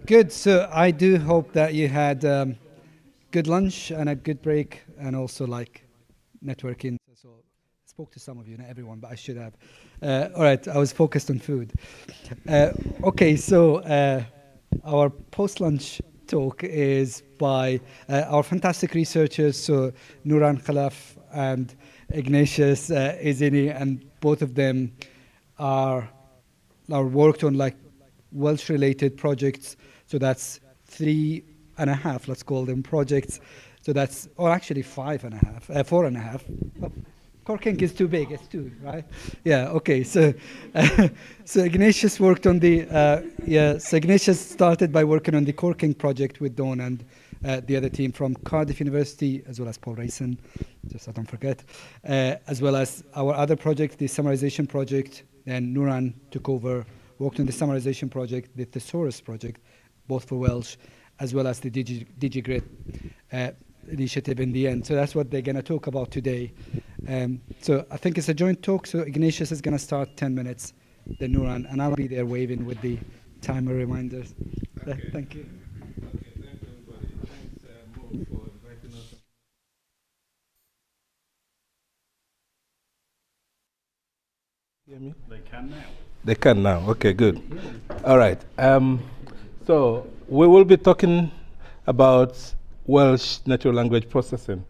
Good. So I do hope that you had good lunch and a good break, and also like networking. So I spoke to some of you, not everyone, but I should have. All right, I was focused on food. Okay, so our post-lunch talk is by our fantastic researchers, so Nouran, Khallaf, and Ignatius, Ezeani, and both of them are worked on like Welsh related projects. So that's 3.5, let's call them projects. So that's, or actually 5.5, 4.5. Oh, Corking is too big, it's 2, right? Yeah, okay. So, so Ignatius worked on the, so Ignatius started by working on the Corking project with Dawn and the other team from Cardiff University, as well as Paul Rayson, just so I don't forget, as well as our other project, the summarization project. Then Nouran took over, worked on the summarization project, the thesaurus project, both for Welsh, as well as the DigiGrid initiative in the end. So that's what they're going to talk about today. So I think it's a joint talk. So Ignatius is going to start 10 minutes, then Nouran, and I'll be there waving with the timer reminders. Okay. Thank you. Okay, thanks everybody. Thanks Mo for inviting us. Hear me? They can now. They can now. Okay, good. All right. So we will be talking about Welsh natural language processing.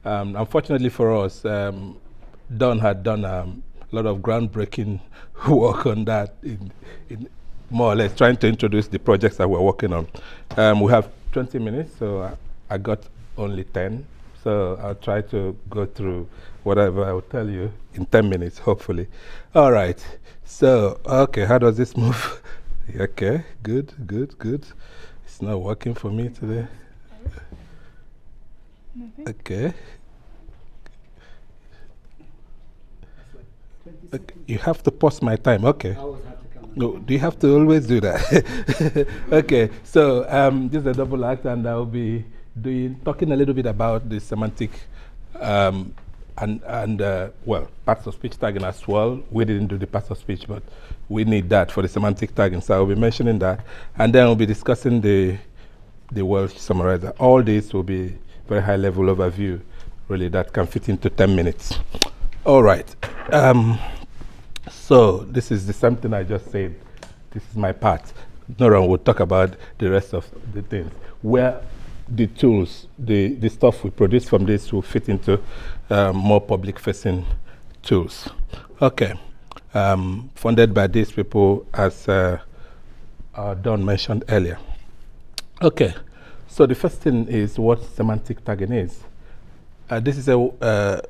Unfortunately for us, Don had done a lot of groundbreaking work on that in more or less trying to introduce the projects that we're working on. We have 20 minutes, so I got only 10. So I'll try to go through whatever I will tell you in 10 minutes, hopefully. All right. So, okay, how does this move? Okay, good. It's not working for me today. Okay. Okay. You have to pause my time. Okay. No, do you have to always do that? Okay. So this is a double act, and I'll be talking a little bit about the semantic well, parts of speech tagging as well. We didn't do the parts of speech, but we need that for the semantic tagging. So I'll be mentioning that, and then we'll be discussing the Welsh summarizer. All this will be very high level overview, really, that can fit into 10 minutes. All right. So this is the same thing I just said. This is my part. Nouran will talk about the rest of the things, where the tools, the stuff we produce from this will fit into more public-facing tools. Okay. Funded by these people, as Don mentioned earlier. Okay. So the first thing is what semantic tagging is. This is a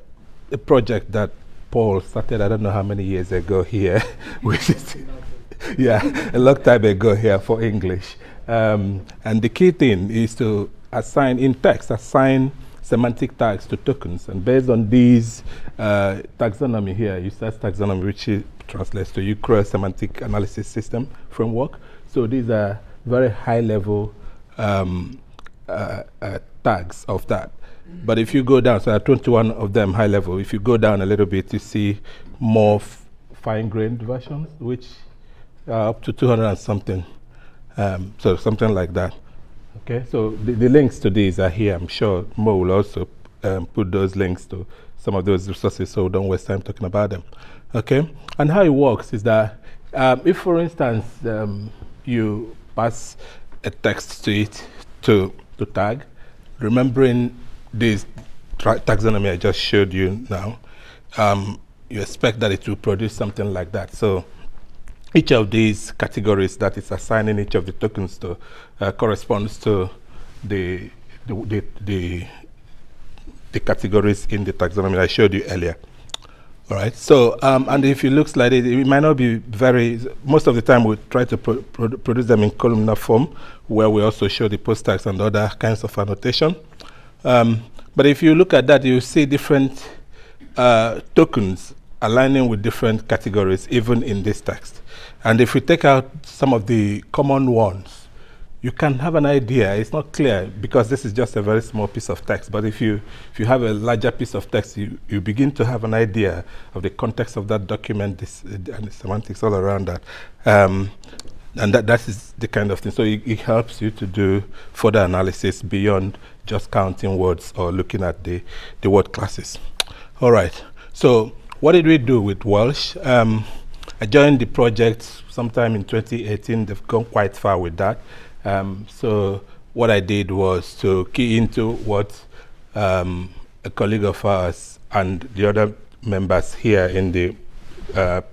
project that Paul started, I don't know how many years ago here, which is, yeah, a long time ago here for English. And the key thing is to assign semantic tags to tokens. And based on these taxonomy here, USAS taxonomy, which translates to UCRA Semantic Analysis System Framework. So these are very high level tags of that. But if you go down, so there are 21 of them high level. If you go down a little bit, you see more fine-grained versions, which are up to 200 and something. So something like that. Okay, so the links to these are here. I'm sure Mo will also put those links to some of those resources, so don't waste time talking about them. Okay, and how it works is that if, for instance, you pass a text to it to tag, remembering this taxonomy I just showed you now, you expect that it will produce something like that. So each of these categories that it's assigning each of the tokens to corresponds to the categories in the taxonomy I showed you earlier. All right. So and if you look like it might not be very. Most of the time we try to produce them in columnar form, where we also show the post tags and other kinds of annotation. But if you look at that, you see different tokens aligning with different categories, even in this text. And if we take out some of the common ones, you can have an idea. It's not clear because this is just a very small piece of text. But if you have a larger piece of text, you begin to have an idea of the context of that document and the semantics all around that. And that is the kind of thing. So it helps you to do further analysis beyond just counting words or looking at the word classes. All right. So what did we do with Welsh? I joined the project sometime in 2018. They've gone quite far with that. So what I did was to key into what a colleague of ours and the other members here in the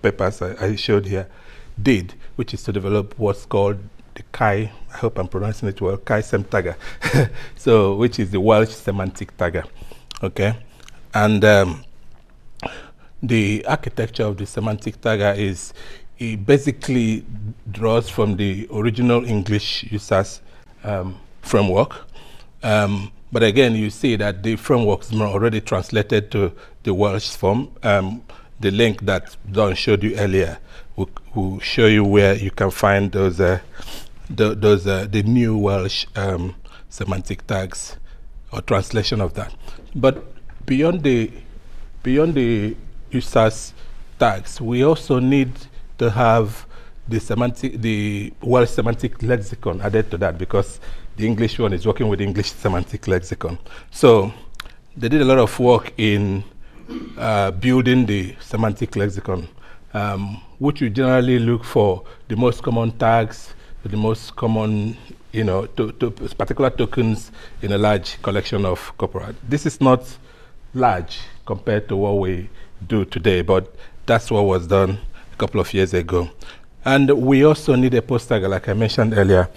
papers I showed here did, which is to develop what's called the Kai, I hope I'm pronouncing it well, Kai Sem Tagger, so which is the Welsh semantic tagger, okay? And the architecture of the semantic tagger is, it basically draws from the original English users framework. But again, you see that the framework is already translated to the Welsh form. The link that Don showed you earlier will show you where you can find those the new Welsh semantic tags or translation of that. But beyond the users tags, we also need to have the Welsh semantic lexicon added to that, because the English one is working with English semantic lexicon. So they did a lot of work in building the semantic lexicon, which we generally look for the most common tags, the most common, particular tokens in a large collection of corpora. This is not large compared to what we do today, but that's what was done a couple of years ago. And we also need a post tagger, like I mentioned earlier.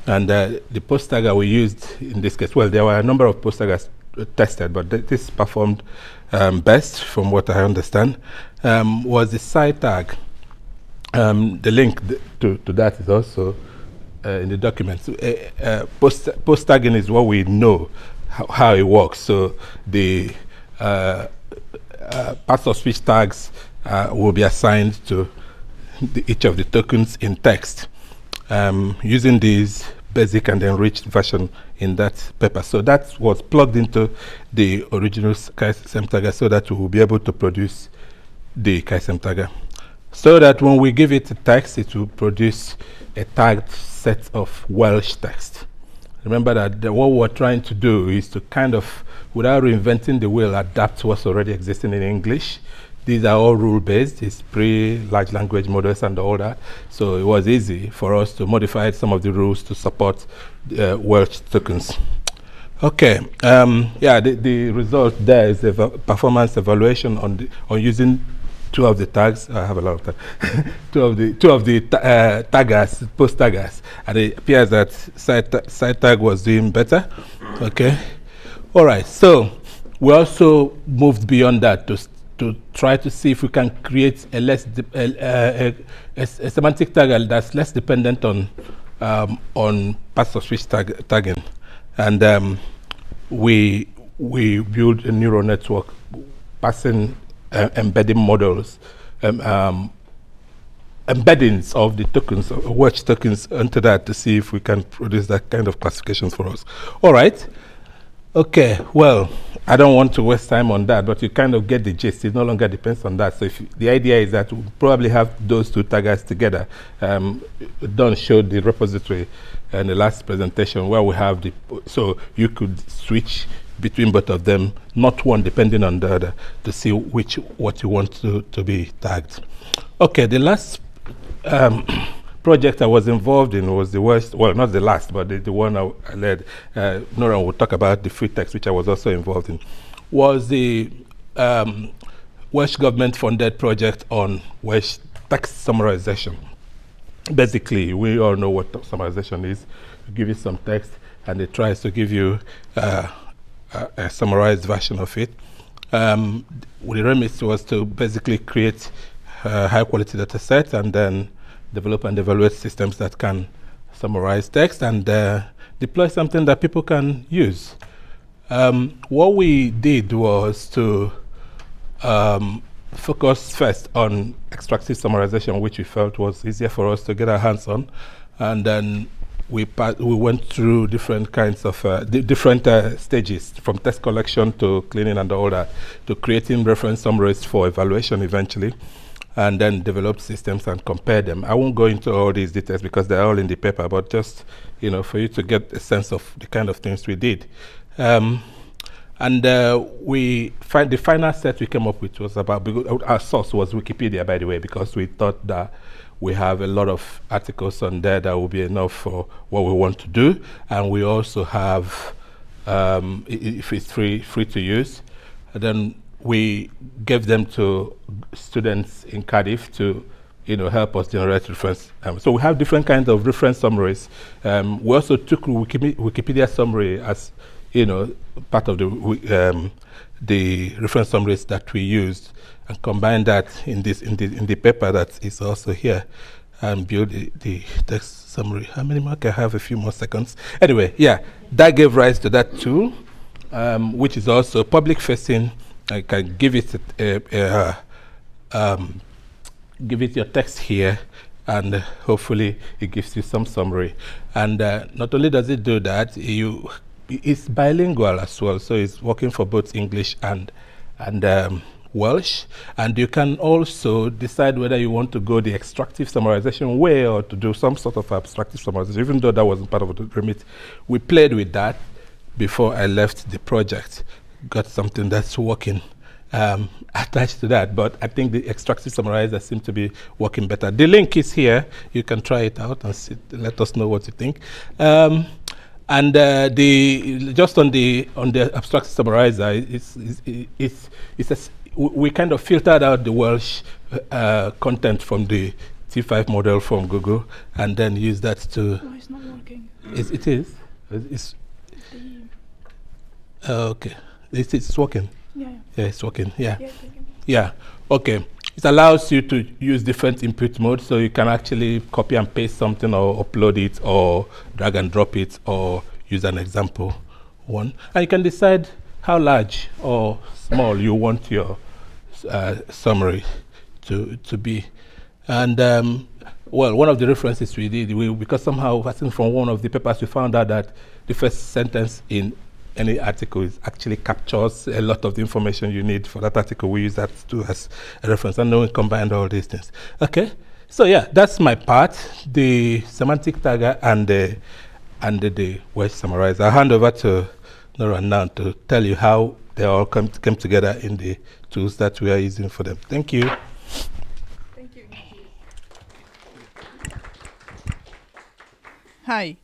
And the post tagger we used in this case, well, there were a number of post taggers tested, but this performed best, from what I understand, was the side tag. The link to that is also in the document. So, post tagging is what we know how it works. So the parts of speech tags will be assigned to each of the tokens in text, using these basic and enriched version in that paper. So that was plugged into the original Kai-Sem tagger, so that we will be able to produce the Kai-Sem tagger. So that when we give it a text, it will produce a tagged set of Welsh text. Remember that what we're trying to do is to kind of, without reinventing the wheel, adapt what's already existing in English. These are all rule-based. It's pre-large language models and all that. So it was easy for us to modify some of the rules to support Welsh tokens. Okay. The result there is a performance evaluation on using two of the tags. I have a lot of tags. two of the taggers, post taggers, and it appears that side tag was doing better. Okay. All right. So we also moved beyond that to try to see if we can create a semantic tagger that's less dependent on parts of speech tagging, and we build a neural network passing embedding models, embeddings of the tokens, Welsh tokens, into that to see if we can produce that kind of classifications for us. All right. Okay, well, I don't want to waste time on that, but you kind of get the gist. It no longer depends on that. So the idea is that we'll probably have those two taggers together. Don showed the repository in the last presentation where we have so you could switch between both of them, not one depending on the other, to see what you want to be tagged. Okay, the last project I was involved in was the Welsh, well, not the last, but the one I led. Nouran will talk about the free text, which I was also involved in, was the Welsh government-funded project on Welsh text summarization. Basically, we all know what summarization is. You give it some text, and it tries to give you a summarized version of it. The remit was to basically create a high-quality data set and then develop and evaluate systems that can summarize text and deploy something that people can use. What we did was to focus first on extractive summarization, which we felt was easier for us to get our hands on, and then we went through different kinds of different stages, from text collection to cleaning and all that, to creating reference summaries for evaluation eventually. and then develop systems and compare them. I won't go into all these details because they're all in the paper, but just for you to get a sense of the kind of things we did. And the final set we came up with was about, our source was Wikipedia, by the way, because we thought that we have a lot of articles on there that will be enough for what we want to do. And we also have, if it's free to use, and then we gave them to students in Cardiff to help us generate reference. So we have different kinds of reference summaries. We also took Wikipedia summary as part of the reference summaries that we used, and combine that in the paper that is also here, and build the text summary. How many more? I have a few more seconds. Anyway, yeah, that gave rise to that tool, which is also public facing. I can give it give it your text here, and hopefully it gives you some summary. And not only does it do that, it's bilingual as well, so it's working for both English and Welsh. And you can also decide whether you want to go the extractive summarization way or to do some sort of abstractive summarization, even though that wasn't part of the remit. We played with that before I left the project. Got something that's working attached to that, but I think the extractive summarizer seems to be working better. The link is here. You can try it out and let us know what you think. And just on the abstract summarizer, we kind of filtered out the Welsh content from the T5 model from Google, and then use that to. Oh, it's not working. It is. It's okay. It's working. Yeah. Yeah, it's working. Yeah. Yeah. Yeah. Okay. It allows you to use different input modes, so you can actually copy and paste something, or upload it, or drag and drop it, or use an example one. And you can decide how large or small you want your summary to be. And well, one of the references we did, because somehow, I think from one of the papers, we found out that the first sentence in any article actually captures a lot of the information you need for that article. We use that too as a reference, and then we combined all these things. Okay, so yeah, that's my part, the semantic tagger and the Welsh summarizer. I'll hand over to Nouran now to tell you how they all came together in the tools that we are using for them. Thank you. Thank you. Hi,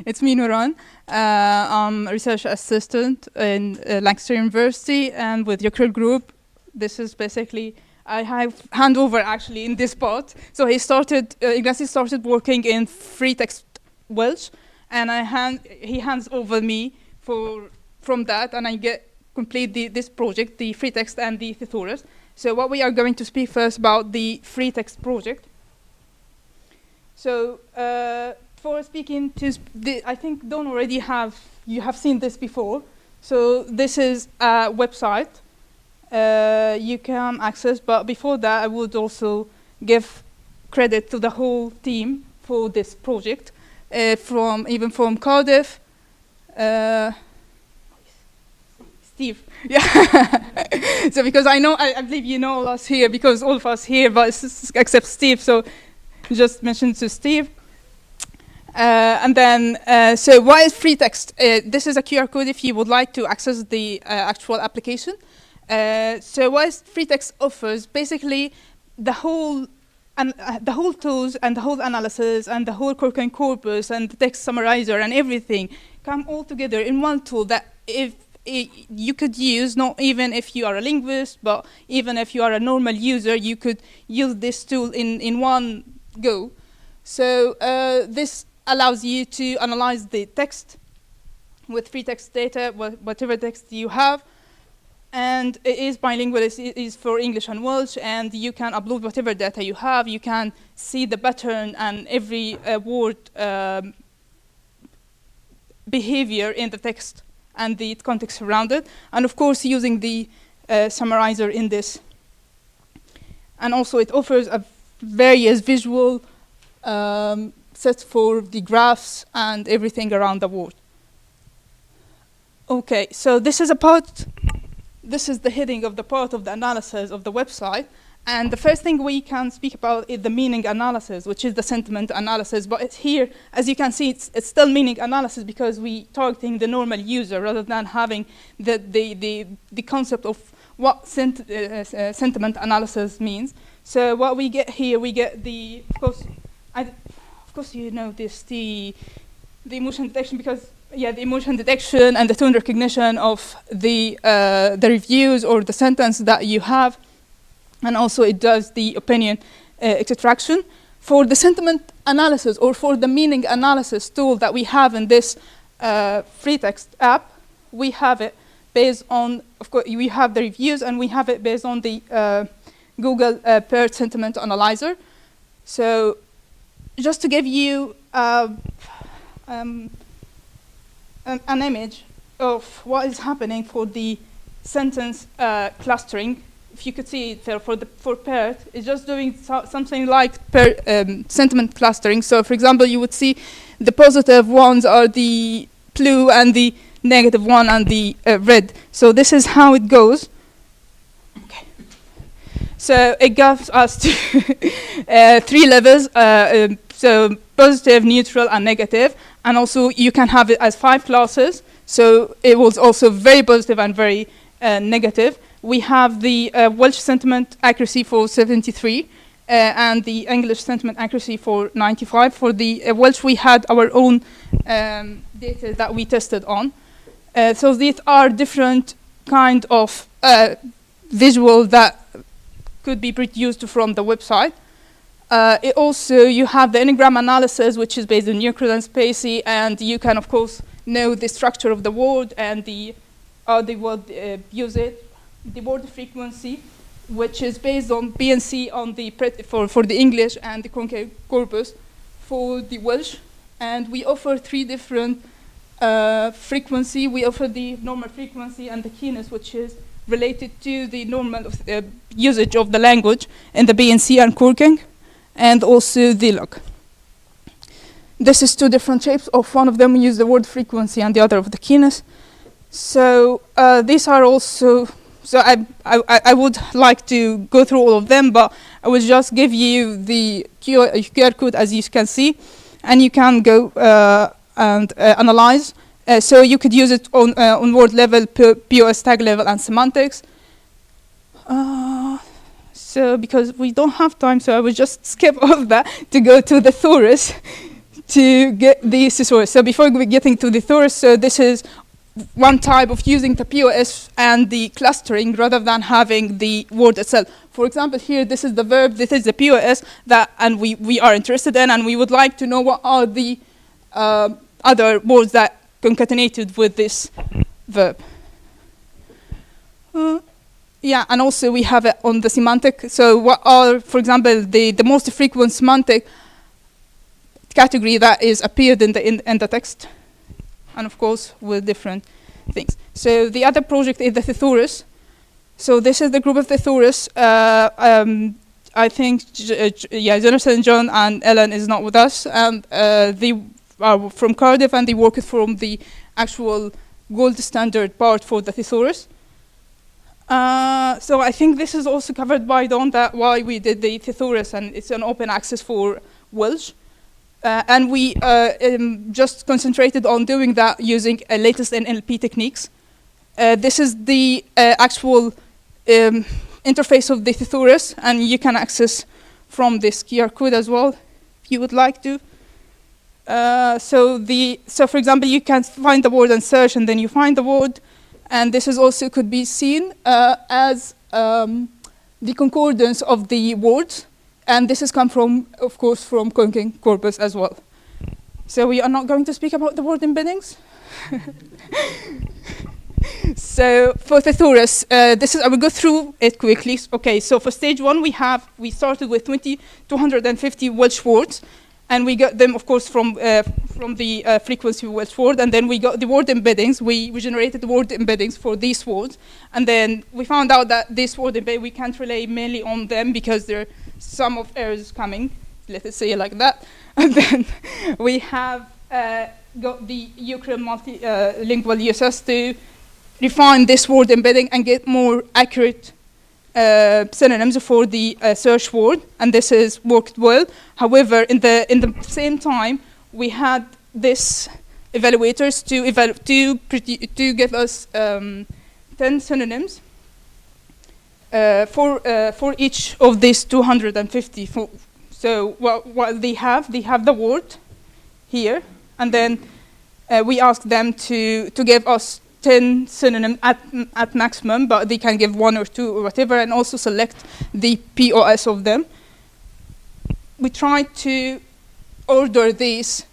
it's me, Nouran. I'm a research assistant in Lancaster University, and with your group, this is basically, I have handover actually in this part. So Ignatius started working in free text Welsh, and he hands over me from that, and I complete this project, the free text and the thesaurus. So what we are going to speak first about the free text project. So for speaking to, I think you have seen this before. So this is a website you can access, but before that I would also give credit to the whole team for this project, even from Cardiff, Steve. Yeah. So because I believe you know all us here, because all of us here, but except Steve, so just mention to Steve. And then, so why is free text? This is a QR code if you would like to access the actual application. So what free text offers, basically the whole tools and the whole analysis and the whole Corken corpus and the text summarizer and everything come all together in one tool that you could use, not even if you are a linguist, but even if you are a normal user, you could use this tool in one go. So this allows you to analyze the text with free text data, whatever text you have. And it is bilingual, it is for English and Welsh, and you can upload whatever data you have. You can see the pattern and every word behavior in the text and the context around it. And of course, using the summarizer in this. And also it offers a various visual sets for the graphs and everything around the word. Okay, so this is the heading of the part of the analysis of the website. And the first thing we can speak about is the meaning analysis, which is the sentiment analysis. But it's here, as you can see, it's still meaning analysis because we targeting the normal user rather than having the concept of what sentiment analysis means. So what we get here, we get the, of course you know this, the emotion detection, because the emotion detection and the tone recognition of the reviews or the sentence that you have. And also it does the opinion extraction. For the sentiment analysis or for the meaning analysis tool that we have in this free text app, we have it based on, of course, we have the reviews and we have it based on the Google paired sentiment analyzer. So just to give you an image of what is happening for the sentence clustering, if you could see it there for paired, it's just doing something like sentiment clustering. So for example, you would see the positive ones are the blue and the negative one and the red. So this is how it goes. Okay. So it gives us 3 levels, so positive, neutral, and negative. And also you can have it as 5 classes. So it was also very positive and very negative. We have the Welsh sentiment accuracy for 73 and the English sentiment accuracy for 95. For the Welsh, we had our own data that we tested on. So these are different kind of visual that could be produced from the website. It also, you have the Enneagram analysis, which is based on Euclid and Spacey, and you can, of course, know the structure of the word and the word usage. The word frequency, which is based on BNC on the for the English and the concave corpus for the Welsh. And we offer 3 different frequency. We offer the normal frequency and the keenness, which is related to the normal usage of the language in the BNC and Corking, and also the log. This is 2 different shapes. Of one of them we use the word frequency and the other of the keenness. So these are also. So I would like to go through all of them, but I will just give you the QR code, as you can see, and you can go and analyze. So you could use it on word level, POS tag level, and semantics. So because we don't have time, so I will just skip all of that to go to the thesaurus to get the thesaurus. So before we getting to the thesaurus, so this is one type of using the POS and the clustering rather than having the word itself. For example, here, this is the verb, this is the POS that, and we are interested in, and we would like to know what are the other words that concatenated with this verb. And also we have it on the semantic. So what are, for example, the most frequent semantic category that is appeared in the text? And of course, with different things. So the other project is the thesaurus. So this is the group of thesaurus. I think, Jonathan, John, and Ellen is not with us, and they are from Cardiff, and they work from the actual gold standard part for the thesaurus. So I think this is also covered by Don, that why we did the thesaurus, and it's an open access for Welsh. And we just concentrated on doing that using latest NLP techniques. This is the actual interface of the thesaurus, and you can access from this QR code as well, if you would like to. So for example, you can find the word and search, and then you find the word, and this is also could be seen as the concordance of the words. And this has come from, of course, from Conking corpus as well. So we are not going to speak about the word embeddings. So for thesaurus, I will go through it quickly. Okay, so for stage 1, we started with 250 Welsh words, and we got them, of course, from the frequency Welsh word, and then we got the word embeddings. We generated the word embeddings for these words, and then we found out that this word embedding, we can't rely mainly on them because there are some of errors coming, let us say it like that. And then we have got the Euclid multilingual USS to refine this word embedding and get more accurate synonyms for the search word, and this has worked well. However, in the same time, we had this evaluators to give us 10 synonyms for each of these 250. So what they have the word here, and then we ask them to give us 10 synonyms at maximum, but they can give 1 or 2 or whatever, and also select the POS of them. We try to order these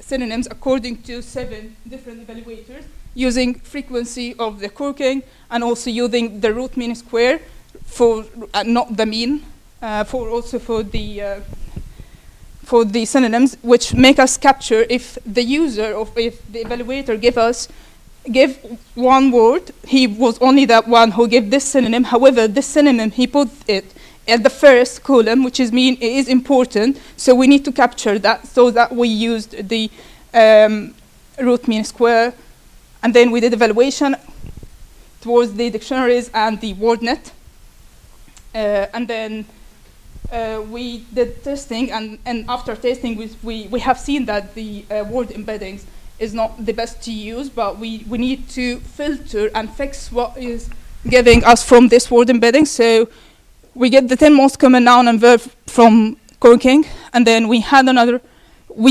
synonyms according to 7 different evaluators, using frequency of the corking, and also using the root mean square for not the mean, for the synonyms, which make us capture if the user or if the evaluator give one word, he was only that one who gave this synonym. However, this synonym, he put it at the first column, which is mean it is important. So we need to capture that, so that we used the root mean square. And then we did evaluation towards the dictionaries and the WordNet. And then we did testing, and after testing, we have seen that the word embeddings is not the best to use, but we need to filter and fix what is giving us from this word embedding. So we get the 10 most common noun and verb from corking, and then we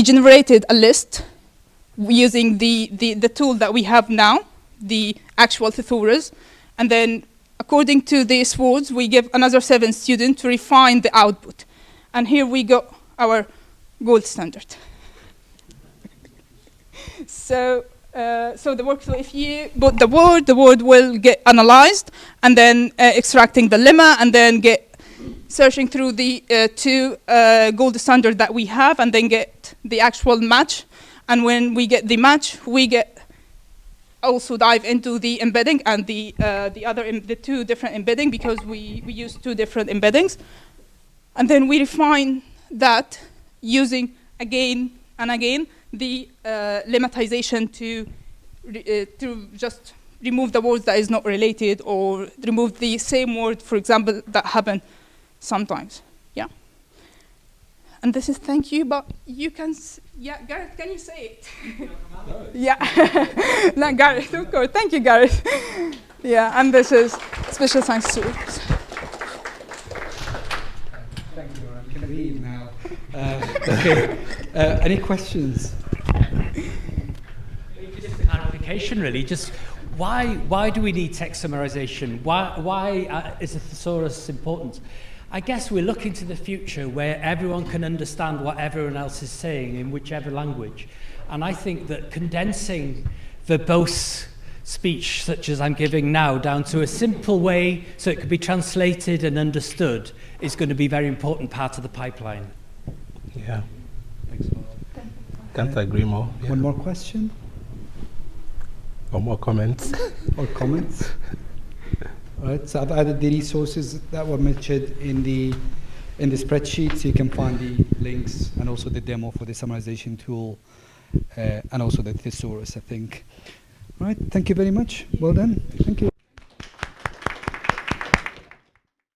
generated a list using the tool that we have now, the actual thesaurus, and then according to these words, we give another 7 students to refine the output. And here we got our gold standard. So the workflow, if you put the word will get analyzed, and then extracting the lemma, and then get searching through the 2 gold standard that we have, and then get the actual match. And when we get the match, we get also dive into the embedding and the 2 different embedding, because we use 2 different embeddings. And then we refine that using again and again the lemmatization to just remove the words that is not related, or remove the same word, for example, that happen sometimes. Yeah. And this is thank you, but you can, yeah, Gareth, can you say it? Yeah. No, Gareth, of course. Thank you, Gareth. Yeah, and this is special thanks to. Thank you, Nouran. Can we leave now? Okay. Any questions? Just a clarification, really. Just why do we need text summarization? Why is the thesaurus important? I guess we're looking to the future where everyone can understand what everyone else is saying in whichever language. And I think that condensing verbose speech, such as I'm giving now, down to a simple way so it can be translated and understood, is going to be a very important part of the pipeline. Yeah. Can't agree more. Yeah. One more question? Or more comments? Or comments? All right, so I've added the resources that were mentioned in the spreadsheet, so you can find the links and also the demo for the summarization tool, and also the thesaurus, I think. All right, thank you very much. Well done. Thank you.